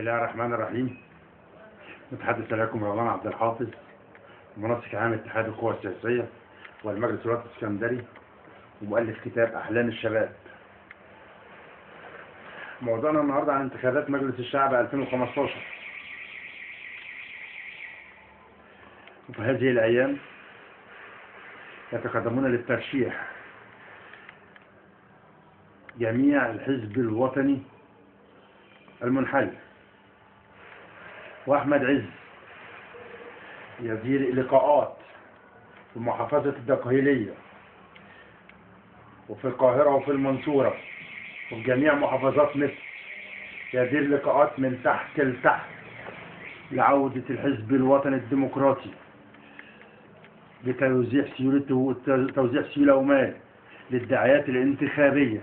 الله الرحمن الرحيم. متحدث إليكم مولانا عبد الحافظ، منسق عام اتحاد القوى السياسية والمجلس الوطني الاسكندري، ومؤلف كتاب أحلام الشباب. موضوعنا النهارده عن انتخابات مجلس الشعب 2015. وفي هذه الأيام يتقدمون للترشيح جميع الحزب الوطني المنحل، وأحمد عز يدير لقاءات في محافظة الدقهلية وفي القاهرة وفي المنصورة وفي جميع محافظات مصر، يدير لقاءات من تحت لتحت لعودة الحزب الوطني الديمقراطي لتوزيع سيولة ومال للدعايات الانتخابية،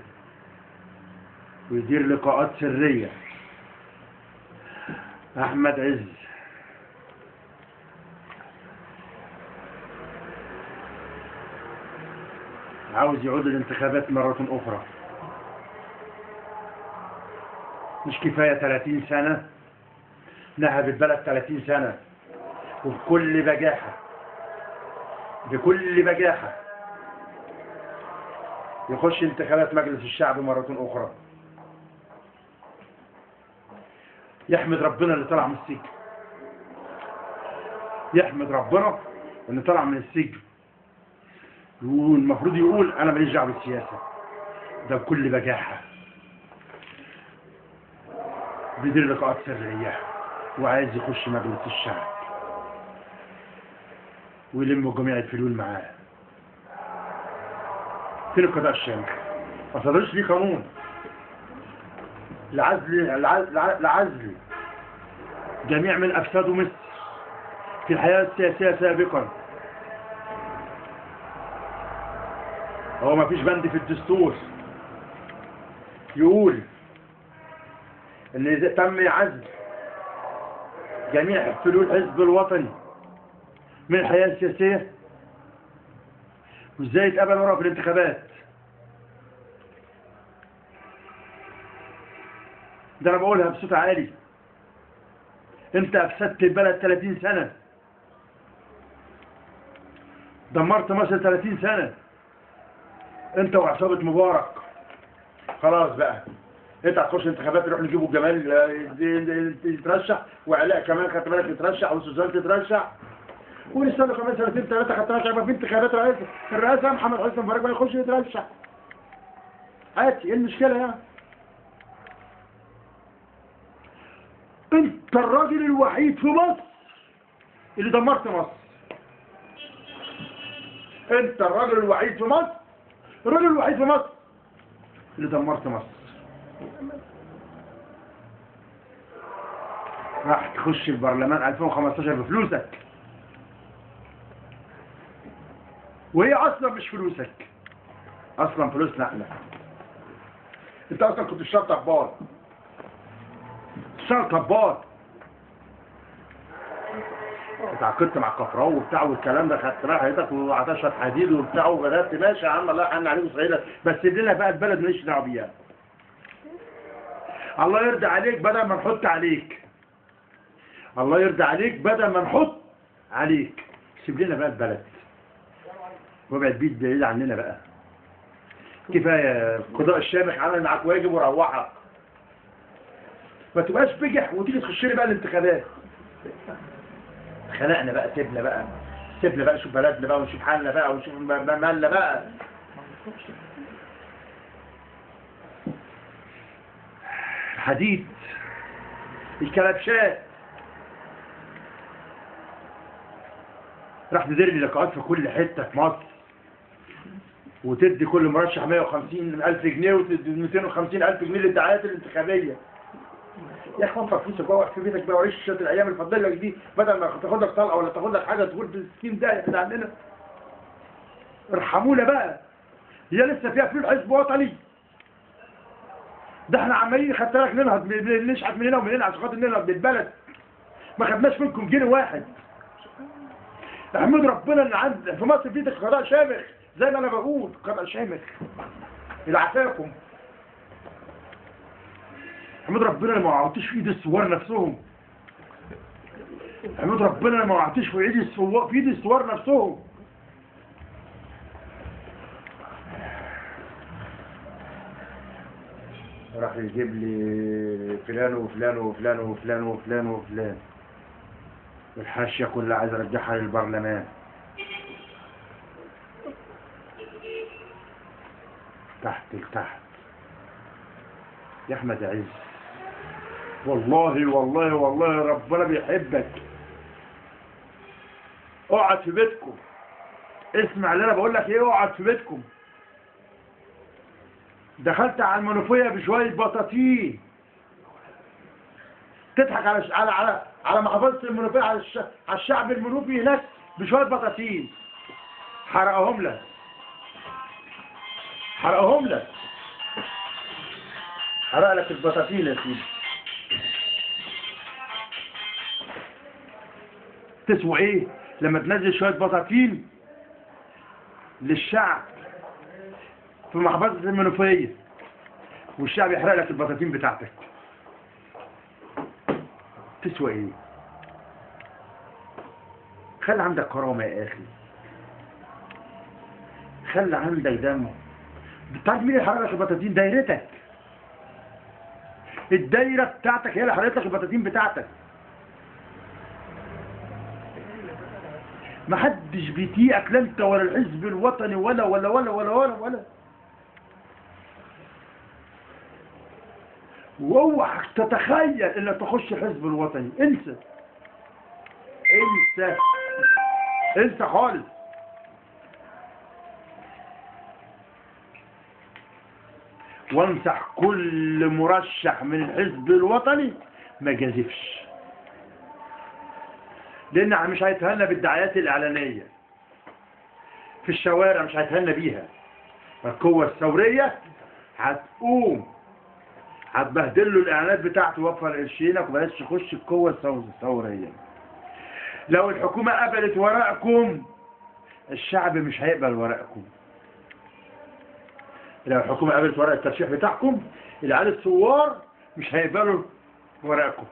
ويدير لقاءات سرية. أحمد عز عاوز يعود الانتخابات مرة أخرى. مش كفاية 30 سنة نهب البلد 30 سنة وبكل بجاحة يخش انتخابات مجلس الشعب مرة أخرى. يحمد ربنا اللي طلع من السجن، يحمد ربنا اللي طلع من السجن، والمفروض يقول أنا ماليش دعوة بالسياسة. ده بكل بجاحة بيدير لقاءات سرية وعايز يخش مجلس الشعب ويلم جميع الفلول معاه. فين القضاء الشامخ؟ ما صدرش ليه قانون لعزل جميع من أفسادوا مصر في الحياة السياسية سابقا. هو ما فيش بند في الدستور يقول ان اذا تم عزل جميع فلول الحزب الوطني من الحياة السياسية، وازاي يتقبل ورقة في الانتخابات؟ ده انا بقولها بصوت عالي. انت افسدت البلد 30 سنة، دمرت مصر 30 سنة انت وعصابة مبارك. خلاص بقى انت هتخش انتخابات، نروح نجيبوا جمال يترشح، وعلاء كمان خدت بالك يترشح، وسوزان تترشح، ونستنى كمان سنتين ثلاثة خدت بالك يبقى في انتخابات الرئاسة محمد حسن فرج يخش يترشح. عادي، ايه المشكلة يعني؟ انت الراجل الوحيد في مصر اللي دمرت مصر. انت الراجل الوحيد في مصر، الراجل الوحيد في مصر اللي دمرت مصر. راح تخش البرلمان 2015 بفلوسك، وهي اصلا مش فلوسك، اصلا فلوسنا احنا. انت اصلا كنت اشتغلت طبال، اتعاقدت مع الكفراوي وبتاع والكلام ده، خدت رايح حياتك وعطشت حديد وبتاع وبدات ماشي يا عم الله يحن عليك وسعيدك، بس سيب لنا بقى البلد ماليش دعوه بيها. الله يرضى عليك بدل ما نحط عليك، الله يرضى عليك بدل ما نحط عليك، سيب لنا بقى البلد وابعد بيت بعيد عننا بقى. كفايه القضاء الشامخ عمل معاك واجب وروحك، ما تبقاش بجح وتيجي تخش لي بقى الانتخابات. خلقنا بقى، سيبنا بقى نشوف بلدنا بقى ونشوف حالنا بقى ونشوف مالنا بقى. الحديد، الكلبشات، راح تدير لي لقاءات في كل حته في مصر، وتدي كل مرشح 150,000 جنيه وتدي 250,000 جنيه للدعايات الانتخابيه. يا اخي انت فلوسك بقى في بيتك بقى وعيش الايام اللي فاضل لك دي، بدل ما تاخد لك طلقه ولا تاخد لك حاجه تقول في السكين ده احنا عندنا. ارحمونا بقى، هي لسه فيها فلوس حزب وطني؟ ده احنا عمالين خدت بالك ننهض نشحت من هنا ومن هنا عشان خاطر ننهض بالبلد، ما خدناش منكم جنيه واحد. احمد ربنا ان عند في مصر في ايدك قضاء شامخ، زي ما انا بقول قضاء شامخ يلعفاكم. حمد ربنا اللي ما وقعتش في ايد الثوار نفسهم. حمد ربنا اللي ما وقعتش في ايد الثوار نفسهم. راح يجيب لي فلان وفلان وفلان وفلان وفلان وفلان، والحاشية كلها عايز ارجعها للبرلمان. تحت لتحت. يا احمد عز، والله والله والله ربنا بيحبك. اقعد في بيتكم، اسمع اللي انا بقول لك ايه، اقعد في بيتكم. دخلت على المنوفية بشوية بطاطين، تضحك على محافظة المنوفية، على الشعب المنوفي هناك بشوية بطاطين. حرقهم لك، حرقهم لك، حرق لك البطاطين يا سيدي. تسوى ايه لما تنزل شوية بطاطين للشعب في محافظة المنوفية والشعب يحرق لك البطاطين بتاعتك؟ تسوى ايه؟ خلي عندك كرامة يا اخي، خلي عندك دم. بتعرف مين اللي حرق لك البطاطين؟ دايرتك، الدايرة بتاعتك هي اللي حرقت لك البطاطين بتاعتك. محدش بيطيقك، لا انت ولا الحزب الوطني ولا ولا ولا ولا ولا ولا. واوعك تتخيل انك تخش الحزب الوطني، انسى انسى انسى خالص. وانصح كل مرشح من الحزب الوطني ما جازفش، لان مش هيتهنى بالدعايات الاعلانيه في الشوارع، مش هيتهنى بيها. القوه الثوريه هتقوم هتبهدل له الاعلانات بتاعته، وفر قرشينك وبلاش تخش القوه الثوريه. لو الحكومه قبلت ورقكم الشعب مش هيقبل ورقكم. لو الحكومه قبلت ورق الترشيح بتاعكم العيال الثوار مش هيقبلوا ورقكم،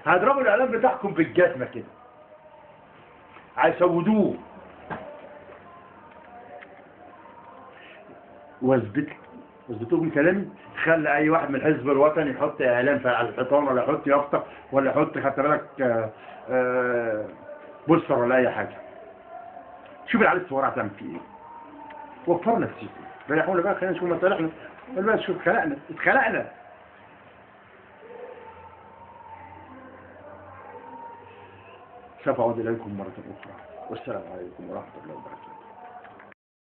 هيضربوا الاعلان بتاعكم بالجزمه كده، هيسودوه. واثبتوا من كلامي، خلي اي واحد من الحزب الوطني يحط اعلان على الحيطان، ولا يحط يافطه، ولا يحط خدت بالك بوستر ولا اي حاجه. شوف العيال الثوار هتعمل فيه ايه. وفروا نفسيكم، ريحونا بقى، خلينا نشوف مصالحنا. بس شوف اتخلقنا. سوف اعود اليكم مره اخرى، والسلام عليكم ورحمه الله وبركاته.